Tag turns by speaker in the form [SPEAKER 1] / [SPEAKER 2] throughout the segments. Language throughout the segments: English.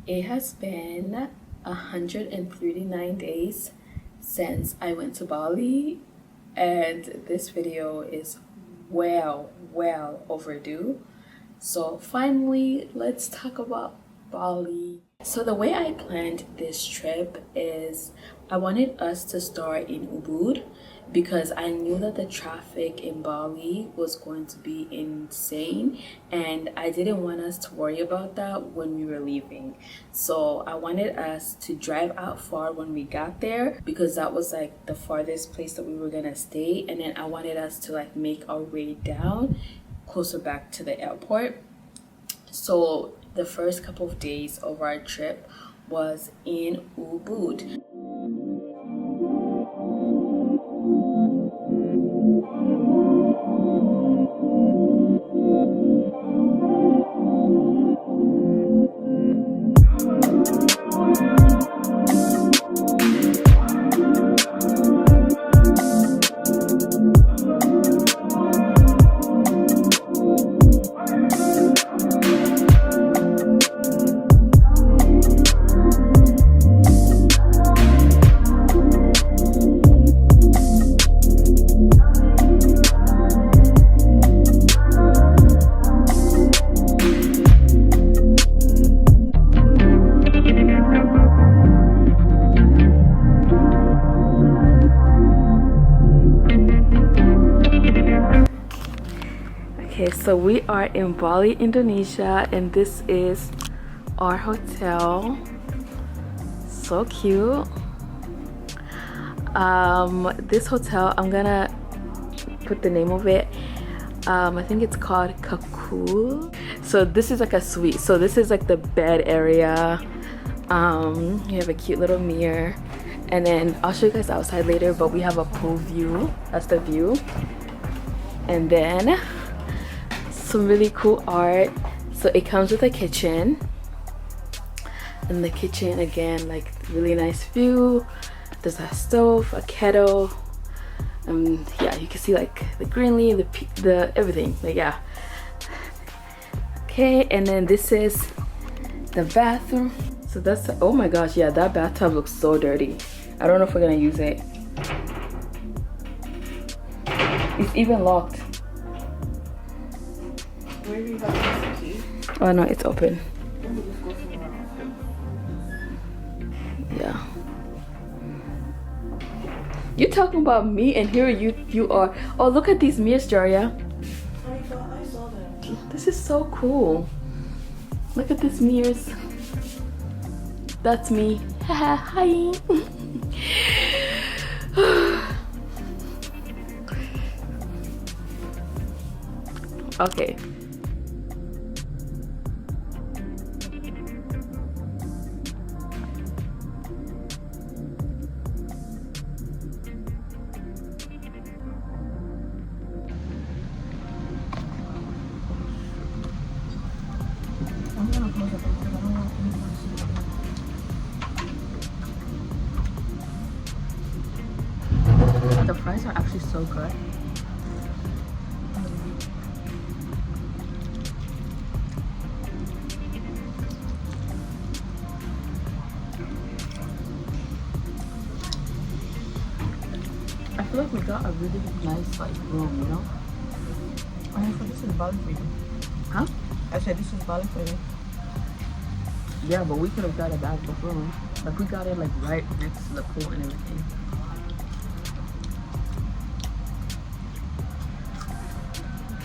[SPEAKER 1] It has been 139 days since I went to Bali, and this video is well overdue. So finally, let's talk about Bali. So the way I planned this trip is I wanted us to start in Ubud because I knew that the traffic in Bali was going to be insane, and I didn't want us to worry about that when we were leaving. So I wanted us to drive out far when we got there because that was like the farthest place that we were gonna stay, and then I wanted us to like make our way down closer back to the airport. So the first couple of days of our trip was in Ubud. Okay, so we are in Bali, Indonesia, and this is our hotel. So cute. This hotel, I'm gonna put the name of it. I think it's called Kakul. So this is like a suite. So this is like the bed area. You have a cute little mirror, and then I'll show you guys outside later, but we have a pool view. That's the view. And then some really cool art. So it comes with a kitchen, and the kitchen again, like really nice view. There's a stove, a kettle, yeah, you can see like the greenery, the everything, like yeah. Okay, and then this is the bathroom. So that's oh my gosh, yeah, that bathtub looks so dirty. I don't know if we're gonna use it. It's even locked. Oh no, it's open. Yeah. You're talking about me, and here you are. Oh, look at these mirrors, Jaria. I saw them. This is so cool. Look at these mirrors. That's me. Hi. Okay. The fries are actually so good. I feel like we got a really nice like room, you know?
[SPEAKER 2] I said this is Bali for you.
[SPEAKER 1] Huh?
[SPEAKER 2] I said this is Bali for you.
[SPEAKER 1] Yeah, but we could have got a bag room. Like we got it like right next to the pool and everything.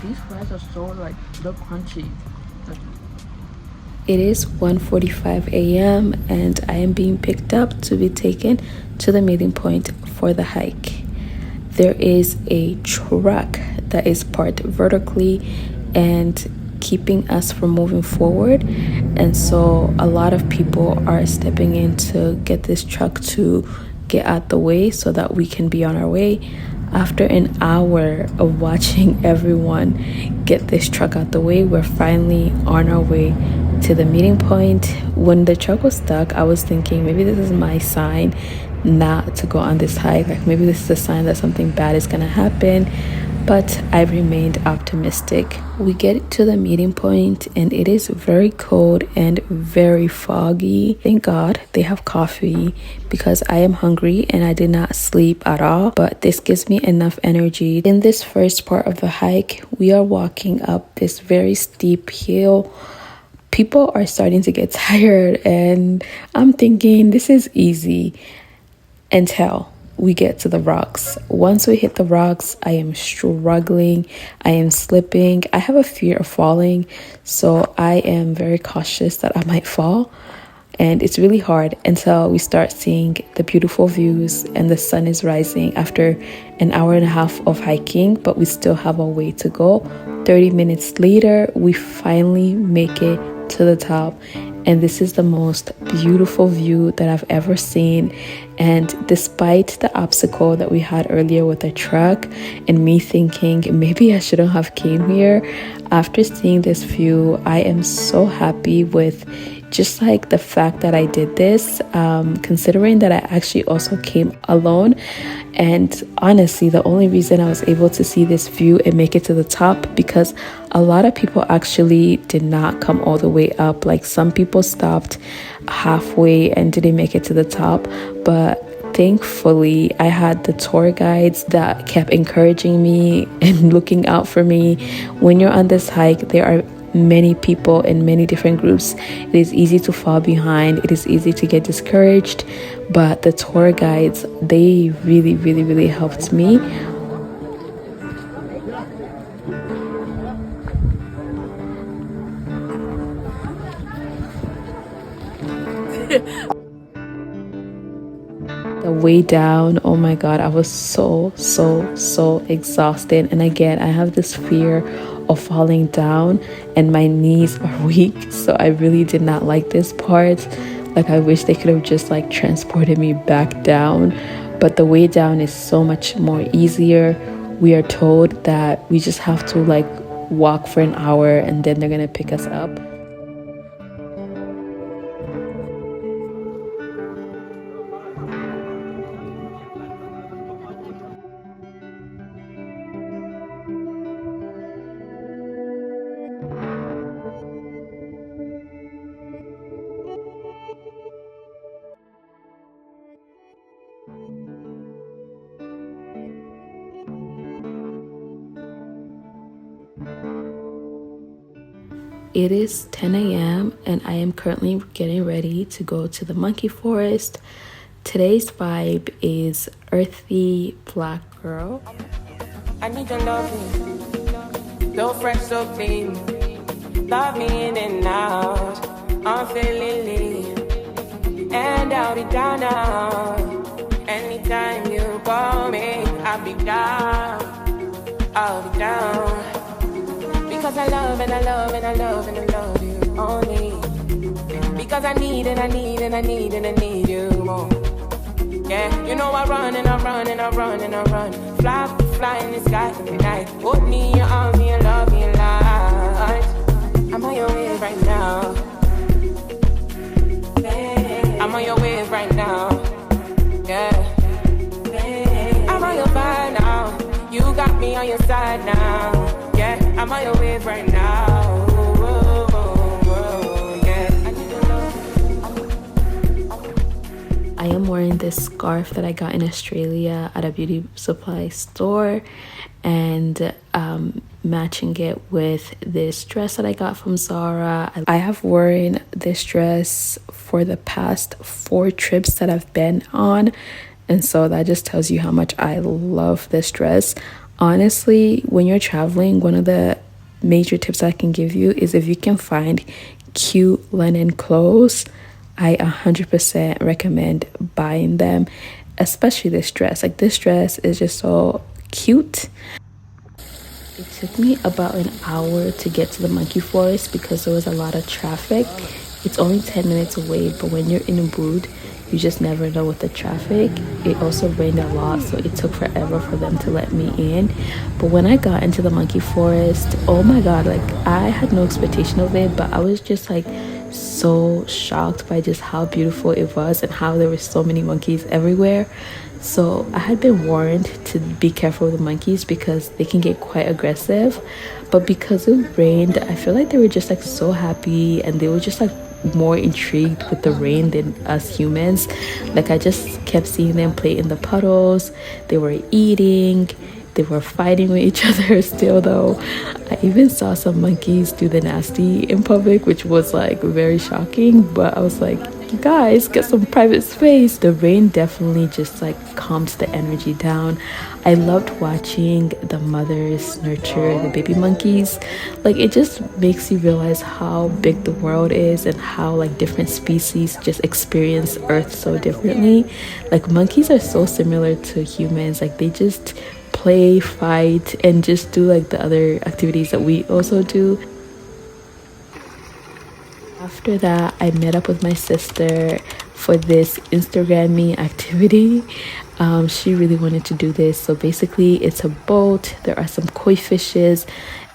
[SPEAKER 1] These fries are so like, they're crunchy. It is 1:45 a.m. and I am being picked up to be taken to the meeting point for the hike. There is a truck that is parked vertically and keeping us from moving forward, and so a lot of people are stepping in to get this truck to get out the way so that we can be on our way. After an hour of watching everyone get this truck out the way, we're finally on our way to the meeting point. When the truck was stuck, I was thinking maybe this is my sign not to go on this hike. Like maybe this is a sign that something bad is gonna happen. but I remained optimistic. We get to the meeting point and it is very cold and very foggy. Thank God they have coffee because I am hungry and I did not sleep at all, but this gives me enough energy. In this first part of the hike, we are walking up this very steep hill. People are starting to get tired and I'm thinking this is easy until we get to the rocks. Once we hit the rocks, I am struggling. I am slipping. I have a fear of falling, so I am very cautious that I might fall. And it's really hard until we start seeing the beautiful views and the sun is rising after an hour and a half of hiking, but we still have a way to go. 30 minutes later, we finally make it to the top. And this is the most beautiful view that I've ever seen. And despite the obstacle that we had earlier with the truck and me thinking maybe I shouldn't have came here, after seeing this view, I am so happy with just like the fact that I did this, considering that I actually also came alone. And honestly, the only reason I was able to see this view and make it to the top because a lot of people actually did not come all the way up. Like some people stopped halfway and didn't make it to the top, but thankfully I had the tour guides that kept encouraging me and looking out for me. When you're on this hike, there are many people in many different groups. It is easy to fall behind. It is easy to get discouraged, but the tour guides, they really helped me. The way down, oh my god, I was so exhausted. And again, I have this fear of falling down and my knees are weak, so I really did not like this part. Like I wish they could have just like transported me back down, but the way down is so much more easier. We are told that we just have to like walk for an hour and then they're gonna pick us up. It is 10 a.m. and I am currently getting ready to go to the monkey forest. Today's vibe is earthy black girl.
[SPEAKER 3] I need your loving, so fresh, so clean. Love me in and out, I'm feeling lean. And I'll be down now. Anytime you call me, I'll be down. I'll be down. Because I love and I love and I love and I love you only. Because I need and I need and I need and I need you more. Yeah, you know I run and I run and I run and I run. Fly in the sky every night. Put me in your arms and you love me a lot. I'm on your wave right now. I'm on your wave right now. Yeah. I'm on your vibe now. You got me on your side now. Yeah, I'm on your wave right now.
[SPEAKER 1] I am wearing this scarf that I got in Australia at a beauty supply store and matching it with this dress that I got from Zara. I have worn this dress for the past 4 trips that I've been on, and so that just tells you how much I love this dress. Honestly, when you're traveling, one of the major tips I can give you is if you can find cute linen clothes, I 100% recommend buying them, especially this dress. Like this dress is just so cute. It took me about an hour to get to the monkey forest because there was a lot of traffic. It's only 10 minutes away, but when you're in Ubud, you just never know with the traffic. It also rained a lot, so it took forever for them to let me in. But when I got into the monkey forest, oh my god, like I had no expectation of it, but I was just like so shocked by just how beautiful it was and how there were so many monkeys everywhere. So I had been warned to be careful with the monkeys because they can get quite aggressive. But because it rained, I feel like they were just like so happy, and they were just like more intrigued with the rain than us humans. Like I just kept seeing them play in the puddles. They were eating. They were fighting with each other still though. I even saw some monkeys do the nasty in public, which was like very shocking, but I was like, you guys get some private space. The rain definitely just like calms the energy down. I loved watching the mothers nurture the baby monkeys. Like it just makes you realize how big the world is and how like different species just experience Earth so differently. Like monkeys are so similar to humans. Like they just play, fight, and just do like the other activities that we also do. After that, I met up with my sister for this Instagram me activity. She really wanted to do this. So basically, it's a boat. There are some koi fishes,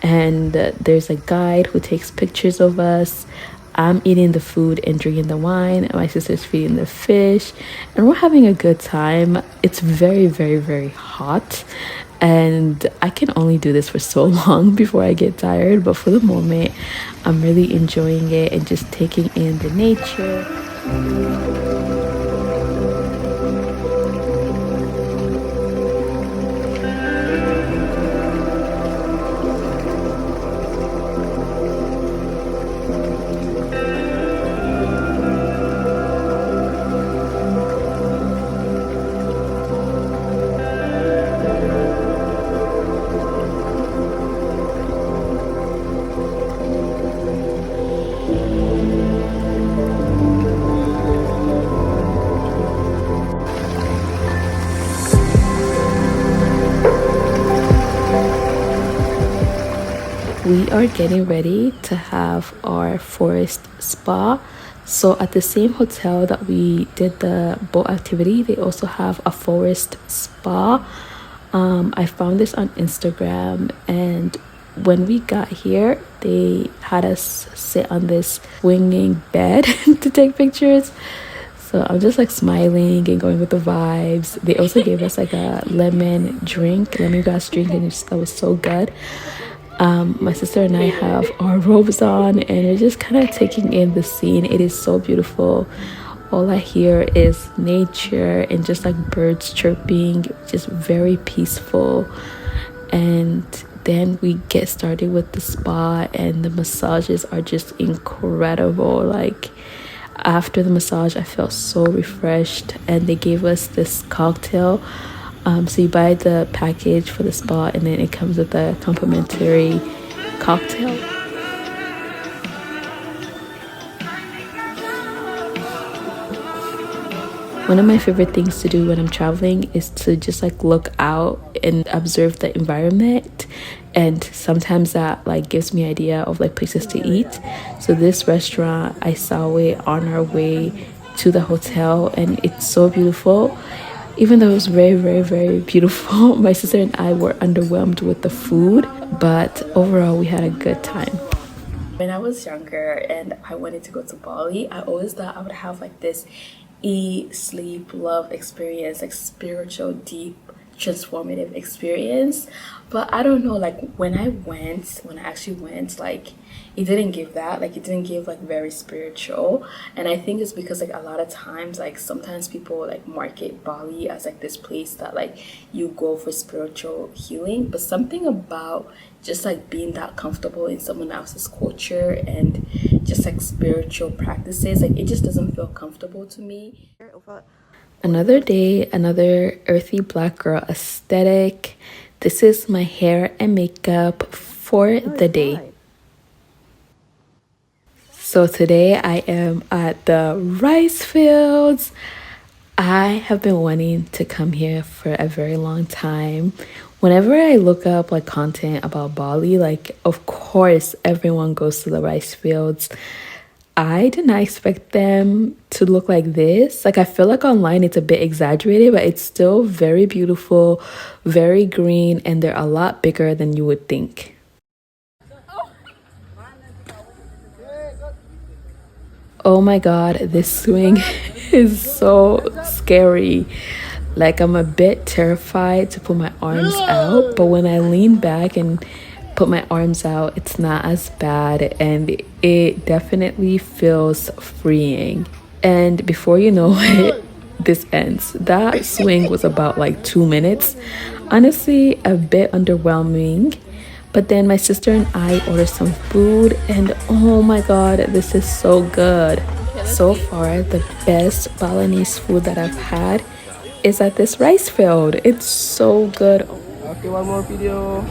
[SPEAKER 1] and there's a guide who takes pictures of us. I'm eating the food and drinking the wine, and my sister's feeding the fish, and we're having a good time. It's very, very, very hot, and I can only do this for so long before I get tired, but for the moment, I'm really enjoying it and just taking in the nature. We are getting ready to have our forest spa. So at the same hotel that we did the boat activity, they also have a forest spa. I found this on Instagram, and when we got here, they had us sit on this swinging bed to take pictures. So I'm just like smiling and going with the vibes. They also gave us like a lemongrass drink, and that was so good. My sister and I have our robes on, and we're just kind of taking in the scene. It is so beautiful. All I hear is nature and just like birds chirping, just very peaceful. And then we get started with the spa, and the massages are just incredible. Like after the massage, I felt so refreshed, and they gave us this cocktail. So you buy the package for the spa, and then it comes with a complimentary cocktail. One of my favorite things to do when I'm traveling is to just like look out and observe the environment, and sometimes that like gives me idea of like places to eat. So this restaurant, I saw it on our way to the hotel, and it's so beautiful. Even though it was very, very, very beautiful, my sister and I were underwhelmed with the food, but overall we had a good time. When I was younger and I wanted to go to Bali, I always thought I would have like this eat, sleep, love experience, like spiritual, deep, transformative experience. But I don't know, like when I actually went, like it didn't give that. Like it didn't give like very spiritual. And I think it's because like a lot of times, like sometimes people like market Bali as like this place that like you go for spiritual healing, but something about just like being that comfortable in someone else's culture and just like spiritual practices, like it just doesn't feel comfortable to me. Another day, another earthy black girl aesthetic. This is my hair and makeup for the day. So today I am at the rice fields. I have been wanting to come here for a very long time. Whenever I look up like content about Bali, like of course everyone goes to the rice fields. I did not expect them to look like this. Like I feel like online it's a bit exaggerated, but it's still very beautiful, very green, and they're a lot bigger than you would think. Oh my god, this swing is so scary. Like, I'm a bit terrified to put my arms out, but when I lean back and put my arms out, it's not as bad, and it definitely feels freeing. And before you know it, this ends. That swing was about like 2 minutes. Honestly, a bit underwhelming. But then my sister and I ordered some food, and oh my god, this is so good. So far, the best Balinese food that I've had is at this rice field. It's so good.
[SPEAKER 2] Okay, one more video.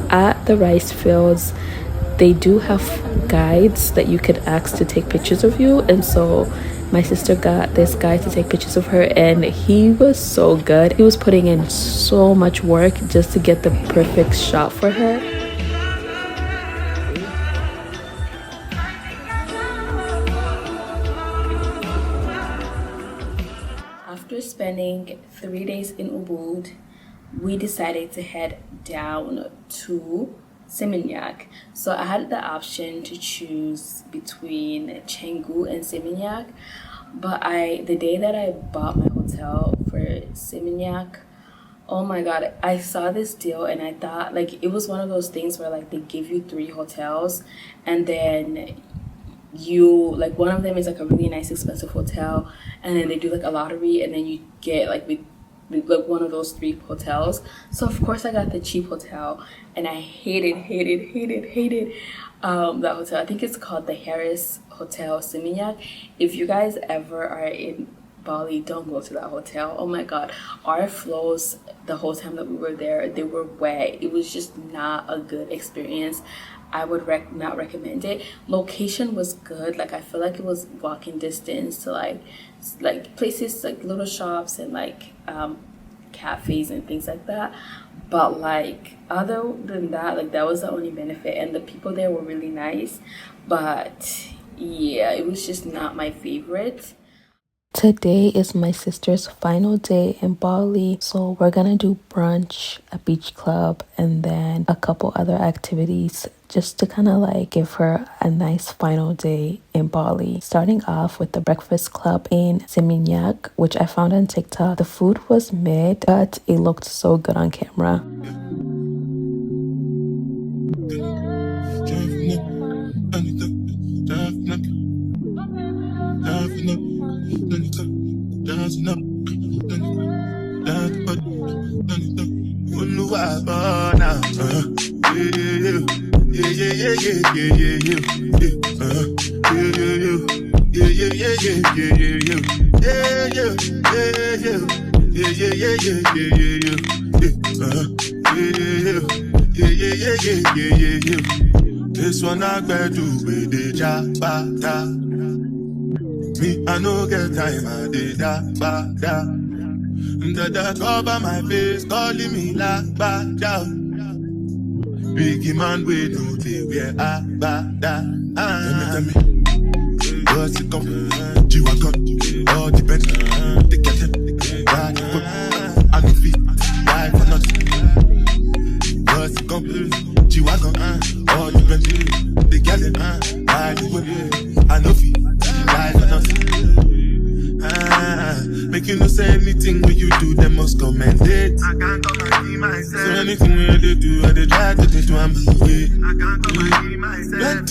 [SPEAKER 1] At the rice fields, they do have guides that you could ask to take pictures of you, and so my sister got this guy to take pictures of her, and he was so good. He was putting in so much work just to get the perfect shot for her. After spending 3 days in Ubud, we decided to head down to Seminyak. So I had the option to choose between Canggu and Seminyak, but the day that I bought my hotel for Seminyak, oh my god, I saw this deal and I thought, like, it was one of those things where like they give you 3 hotels, and then you, like, one of them is like a really nice expensive hotel, and then they do like a lottery, and then you get like like one of those 3 hotels. So of course I got the cheap hotel, and I hated that hotel. I think it's called the Harris Hotel Seminyak. If you guys ever are in Bali, don't go to that hotel. Oh my god, our flows the whole time that we were there, they were wet. It was just not a good experience. I would not recommend it. Location was good. Like, I feel like it was walking distance to like places like little shops and like cafes and things like that. But like, other than that, like, that was the only benefit, and the people there were really nice. But yeah, it was just not my favorite. Today is my sister's final day in Bali, so we're gonna do brunch, a beach club, and then a couple other activities just to kind of like give her a nice final day in Bali. Starting off with the breakfast club in Seminyak, which I found on TikTok. The food was mid, but it looked so good on camera.
[SPEAKER 4] This one I better do with the jabata. Me, I no get time, I did that, da cover my face, calling me like bada. Biggie man, we know they wear a bada. Tell me, what's it come? G-Wagon, all depends. They get them, ride it, I no feet, die for nothing. What's it come? G-Wagon, all depends. They get them, ride it, I no feet, die for nothing. Make you no say anything when you do, they must commend it. I can't come and see myself. So anything when they do, I they try to do I'm way. I can't come and see myself.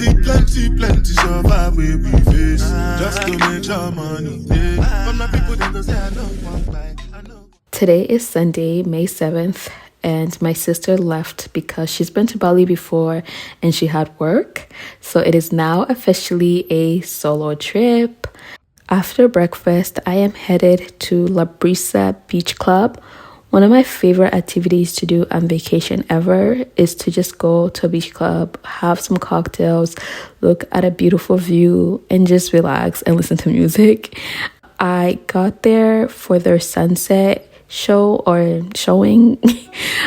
[SPEAKER 4] Plenty survive where we face. Just to make your money. But my people they don't say I know one like I know.
[SPEAKER 1] Today is Sunday, May 7th, and my sister left because she's been to Bali before and she had work. So it is now officially a solo trip. After breakfast, I am headed to La Brisa Beach Club. One of my favorite activities to do on vacation ever is to just go to a beach club, have some cocktails, look at a beautiful view, and just relax and listen to music. I got there for their sunset show or showing.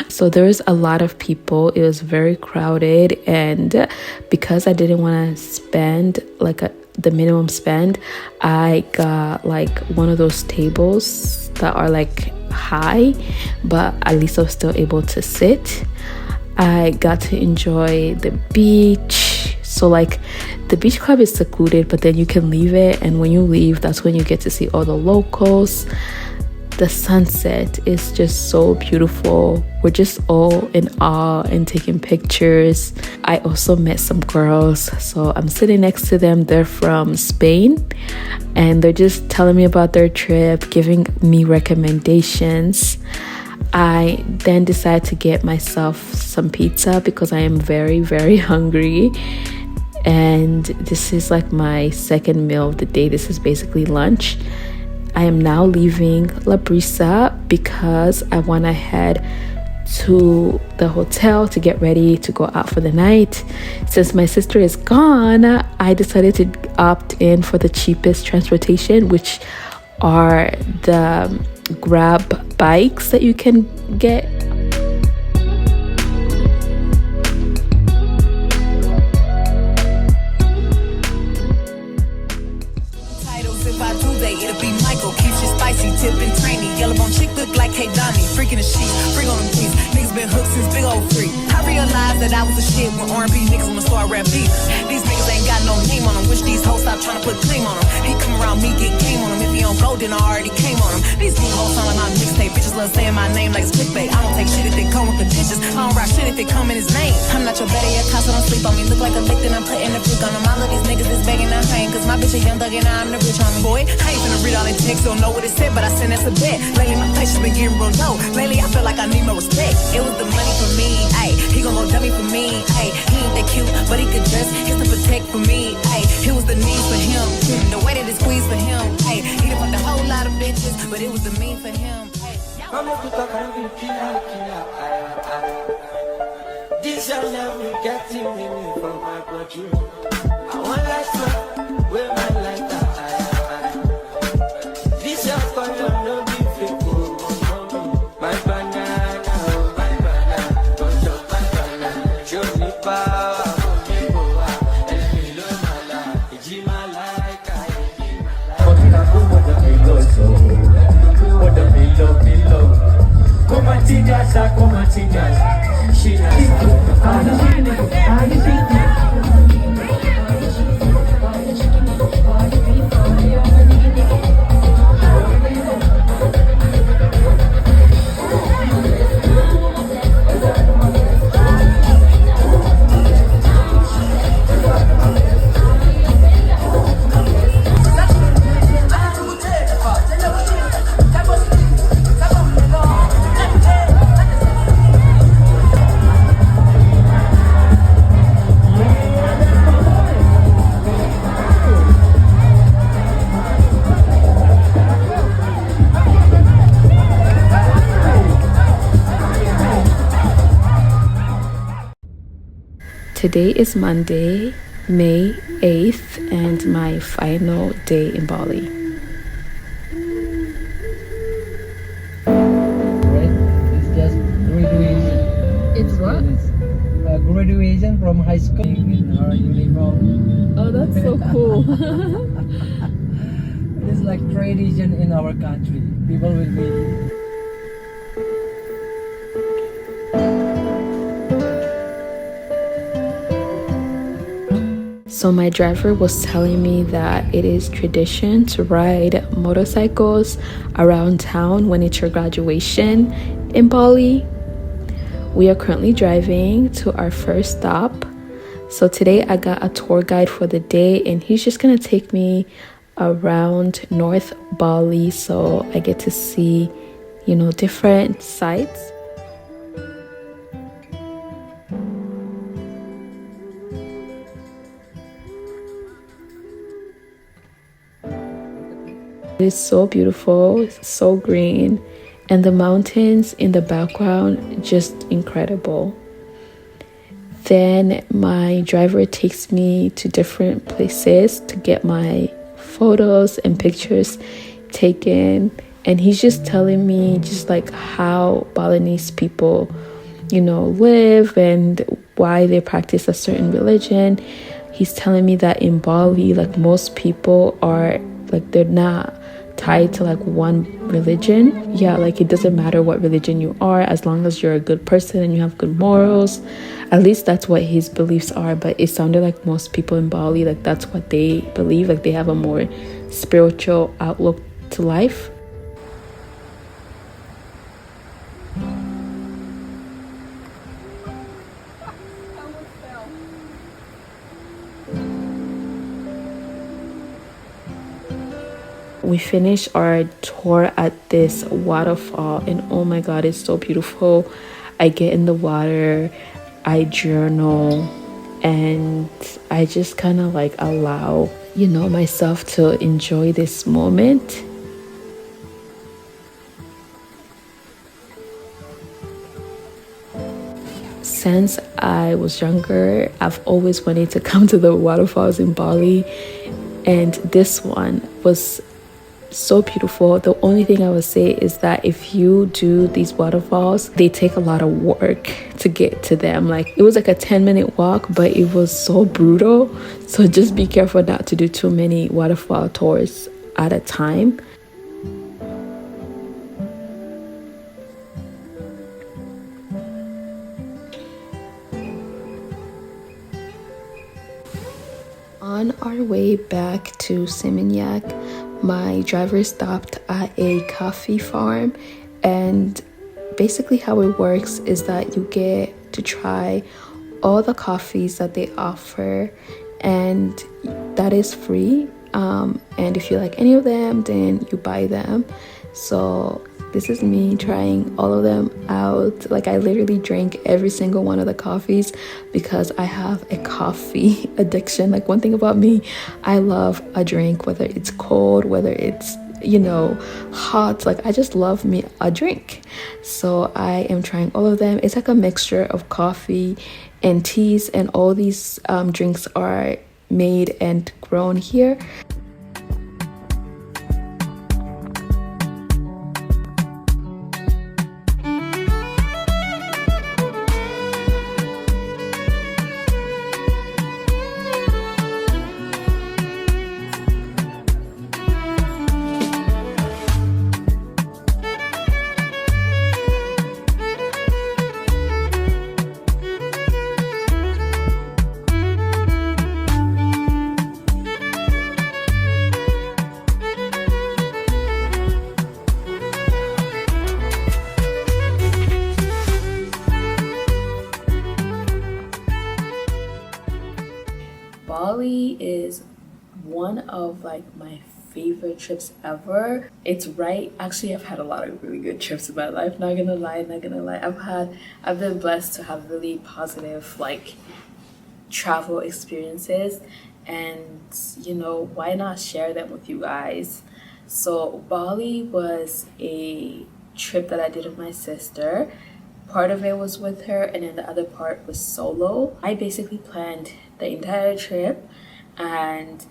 [SPEAKER 1] So there was a lot of people. It was very crowded, and because I didn't want to spend like the minimum spend, I got like one of those tables that are like high, but at least I was still able to sit. I got to enjoy the beach, So like the beach club is secluded, but then you can leave it, and when you leave, that's when you get to see all the locals. The sunset is just so beautiful. We're just all in awe and taking pictures. I also met some girls, so I'm sitting next to them. They're from Spain, and they're just telling me about their trip, giving me recommendations. I then decided to get myself some pizza because I am very, very hungry. And this is like my second meal of the day. This is basically lunch. I am now leaving La Brisa because I want to head to the hotel to get ready to go out for the night. Since my sister is gone, I decided to opt in for the cheapest transportation, which are the Grab bikes that you can get.
[SPEAKER 5] Tipping trainy, yellow bone chick look like K Donnie. Freaking the sheets, freak on them keys. Niggas been hooked since big old freak. I realized that I was a shit when R&B niggas wanna start rap beef. These niggas ain't got no name on them. Wish these hoes stop trying to put claim on them. He come around me, get game on him. If he don't go, then I already came on him. These new hoes sound like my mixtape. Bitches love saying my name like it's clickbait. I don't take shit if they come with the dishes. I don't rock shit if they come in his name. I'm not your better yet, cause don't sleep on me. Look like a lick, then I'm putting the freak on them. All of these niggas is begging I hang. Cause my bitch a young thug and I'm the bitch on me. Boy, I ain't finna read all the text, don't know what it said, but I send that's a bet. Lately my patience been getting real low. Lately I feel like I need more respect. It was the money for me, ayy. He gon' go dummy for me, ayy. He ain't that cute, but he could dress. He's to protect for me, ayy. It was the need for him, the way that it squeezed for him, ayy. He done fucked a whole lot of bitches, but it was the mean for him, ayy.
[SPEAKER 3] This your love will get me from my bedroom. I want like some with my light. This your color, no be fake. My banana, don't chop my banana. Show me power, and me love my life. It's my life,
[SPEAKER 1] Today is Monday, May 8th, and my final day in Bali.
[SPEAKER 2] It's just graduation.
[SPEAKER 1] It's what?
[SPEAKER 2] Graduation from high school in our uniform.
[SPEAKER 1] Oh, that's so cool.
[SPEAKER 2] It's like tradition in our country. People will be.
[SPEAKER 1] So my driver was telling me that it is tradition to ride motorcycles around town when it's your graduation in Bali. We are currently driving to our first stop. So today I got a tour guide for the day, and he's just gonna take me around North Bali so I get to see, you know, different sites. It is so beautiful, it's so green, and the mountains in the background just incredible. Then my driver takes me to different places to get my photos and pictures taken, and he's just telling me just like how Balinese people, you know, live and why they practice a certain religion. He's telling me that in Bali, like most people are like, they're not tied to like one religion. Yeah, like it doesn't matter what religion you are, as long as you're a good person and you have good morals. At least that's what his beliefs are. But it sounded like most people in Bali, like that's what they believe. Like they have a more spiritual outlook to life. We finished our tour at this waterfall, and oh my god, it's so beautiful. I get in the water, I journal, and I just kind of like allow, you know, myself to enjoy this moment. Since I was younger, I've always wanted to come to the waterfalls in Bali, and this one was so beautiful. The only thing I would say is that if you do these waterfalls, they take a lot of work to get to them. Like it was like a 10-minute walk, but it was so brutal. So just be careful not to do too many waterfall tours at a time. On our way back to Seminyak, my driver stopped at a coffee farm, and basically how it works is that you get to try all the coffees that they offer, and that is free. And if you like any of them, then you buy them. So this is me trying all of them out. Like I literally drank every single one of the coffees because I have a coffee addiction. Like one thing about me, I love a drink, whether it's cold, whether it's, you know, hot. Like I just love me a drink. So I am trying all of them. It's like a mixture of coffee and teas, and all these drinks are made and grown here. Bali is one of like my favorite trips ever. It's right, actually I've had a lot of really good trips in my life, not gonna lie. I've been blessed to have really positive like travel experiences, and you know, why not share them with you guys? So Bali was a trip that I did with my sister. Part of it was with her, and then the other part was solo. I basically planned the entire trip, and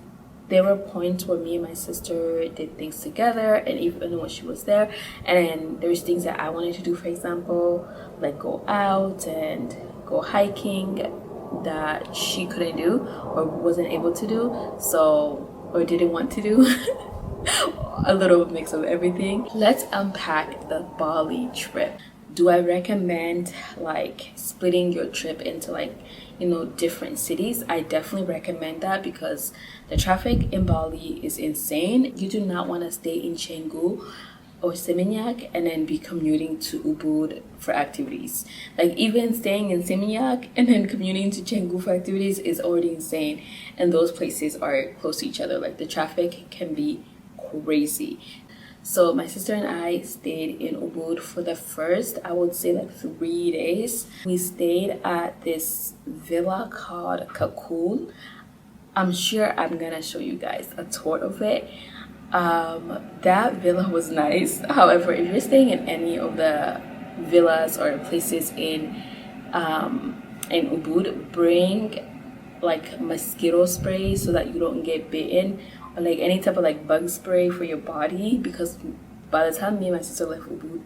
[SPEAKER 1] there were points where me and my sister did things together, and even when she was there, and then there's things that I wanted to do, for example, like go out and go hiking, that she couldn't do or wasn't able to do, so, or didn't want to do. A little mix of everything. Let's unpack the Bali trip. Do I recommend like splitting your trip into like, you know, different cities? I definitely recommend that because the traffic in Bali is insane. You do not want to stay in Canggu or Seminyak and then be commuting to Ubud for activities. Like even staying in Seminyak and then commuting to Canggu for activities is already insane, and those places are close to each other. Like the traffic can be crazy. So my sister and I stayed in Ubud for the first, I would say like 3 days. We stayed at this villa called Kakul. I'm sure I'm gonna show you guys a tour of it. That villa was nice. However, if you're staying in any of the villas or places in Ubud, bring like mosquito spray so that you don't get bitten, or like any type of like bug spray for your body, because by the time me and my sister left Ubud,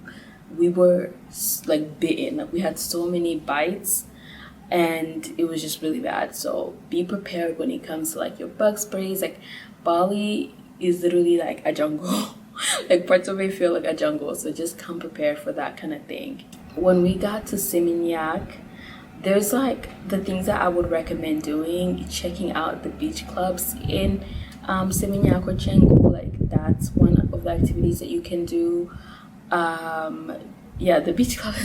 [SPEAKER 1] we were like bitten. Like we had so many bites and it was just really bad. So be prepared when it comes to like your bug sprays. Like Bali is literally like a jungle. Like parts of it feel like a jungle, so just come prepared for that kind of thing. When we got to Seminyak, there's like the things that I would recommend doing, checking out the beach clubs in Seminyak or Canggu. Like that's one of the activities that you can do. Yeah, the beach club.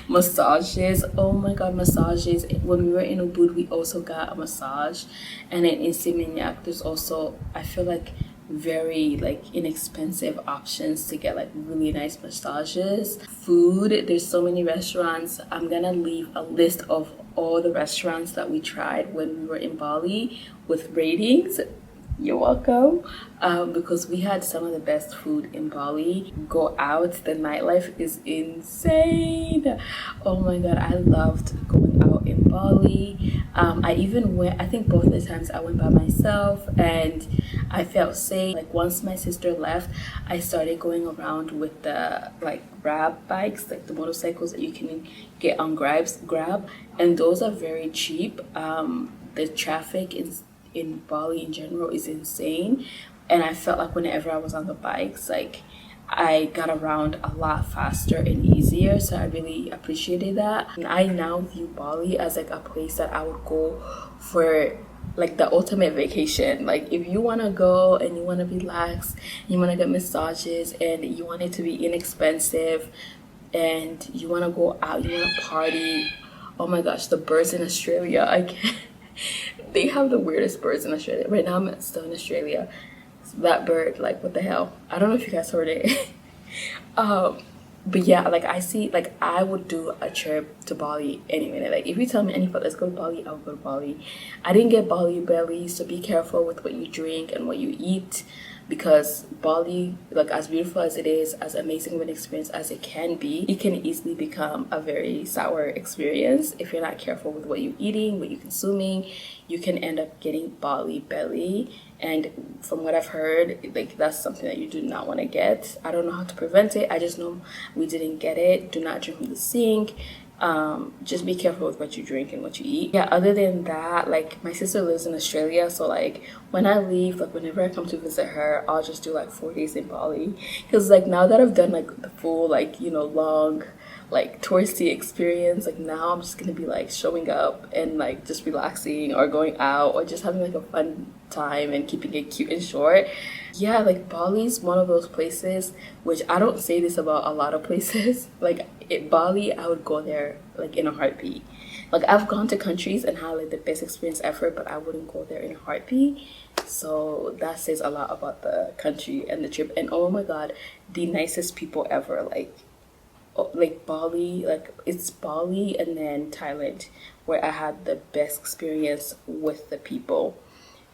[SPEAKER 1] Massages, oh my god, massages. When we were in Ubud, we also got a massage, and then in Seminyak there's also, I feel like, very like inexpensive options to get like really nice massages. Food, there's so many restaurants. I'm gonna leave a list of all the restaurants that we tried when we were in Bali with ratings. You're welcome. Because we had some of the best food in Bali. Go out, the nightlife is insane. Oh my god, I loved going out in Bali. I even went, I think both the times I went by myself, and I felt safe. Like once my sister left, I started going around with the like Grab bikes, like the motorcycles that you can get on Grab, and those are very cheap. The traffic in Bali in general is insane, and I felt like whenever I was on the bikes, like I got around a lot faster and easier, so I really appreciated that. And I now view Bali as like a place that I would go for like the ultimate vacation. Like if you want to go and you want to relax, you want to get massages, and you want it to be inexpensive, and you want to go out, you want to party. Oh my gosh, the birds in Australia, I can't. They have the weirdest birds in Australia. Right now I'm still in Australia. That bird, like, what the hell? I don't know if you guys heard it. But yeah, like I see, like I would do a trip to Bali any minute. Like if you tell me anything, let's go to Bali, I'll go to Bali. I didn't get Bali belly, so be careful with what you drink and what you eat, because Bali, like as beautiful as it is, as amazing of an experience as it can be, it can easily become a very sour experience if you're not careful with what you're eating, what you're consuming. You can end up getting Bali belly, and from what I've heard, like that's something that you do not want to get. I don't know how to prevent it. I just know we didn't get it. Do not drink from the sink. Just be careful with what you drink and what you eat. Yeah, other than that, like my sister lives in Australia, so like when I leave, like whenever I come to visit her, I'll just do like 4 days in Bali, because like now that I've done like the full, like, you know, long like touristy experience, like now I'm just gonna be like showing up and like just relaxing or going out or just having like a fun time and keeping it cute and short. Yeah, like Bali's one of those places, which I don't say this about a lot of places. Like Bali, I would go there like in a heartbeat. Like I've gone to countries and had like the best experience ever, but I wouldn't go there in a heartbeat. So that says a lot about the country and the trip. And oh my god, the nicest people ever. Like Bali, like it's Bali and then Thailand where I had the best experience with the people.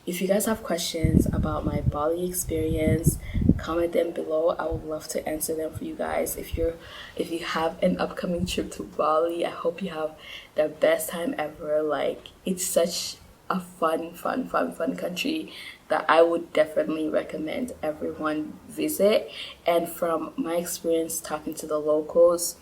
[SPEAKER 1] If you guys have questions about my Bali experience, comment them below. I would love to answer them for you guys. If you have an upcoming trip to Bali, I hope you have the best time ever. Like it's such a fun country that I would definitely recommend everyone visit. And from my experience talking to the locals,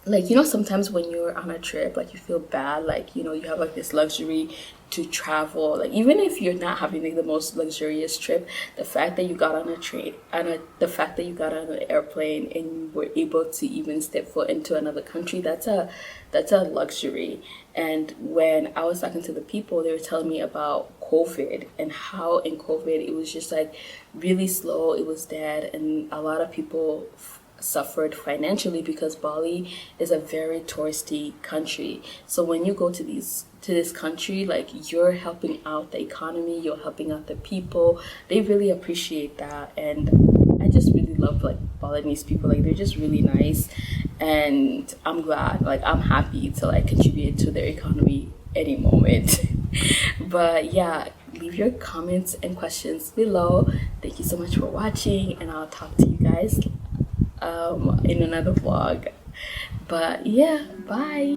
[SPEAKER 1] like, you know, sometimes when you're on a trip, like you feel bad, like, you know, you have like this luxury to travel, like even if you're not having like the most luxurious trip, the fact that you got on a train and the fact that you got on an airplane and you were able to even step foot into another country, that's a luxury. And when I was talking to the people, they were telling me about COVID and how in COVID it was just like really slow, it was dead, and a lot of people suffered financially because Bali is a very touristy country. So when you go to this country, like you're helping out the economy, you're helping out the people. They really appreciate that, and I just really love like Balinese people. Like they're just really nice, and I'm glad, like I'm happy to like contribute to their economy any moment. But yeah, leave your comments and questions below. Thank you so much for watching, and I'll talk to you guys in another vlog. But yeah, bye.